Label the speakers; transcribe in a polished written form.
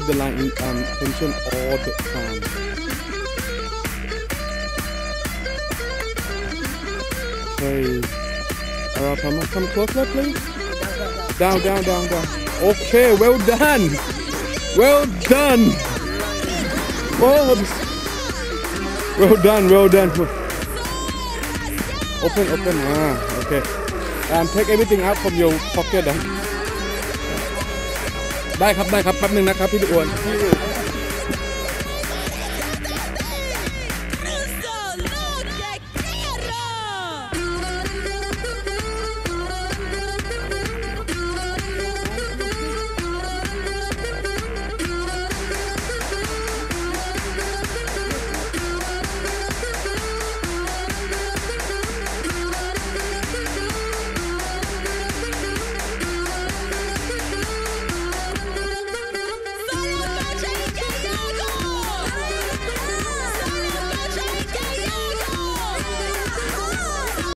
Speaker 1: the line tension all the time. Okay. Come closer, please. Down. Okay, well done. Well done. Well done. Open. Okay. Take everything out from your pocket. ได้ครับแป๊บนึงนะครับพี่อ้วน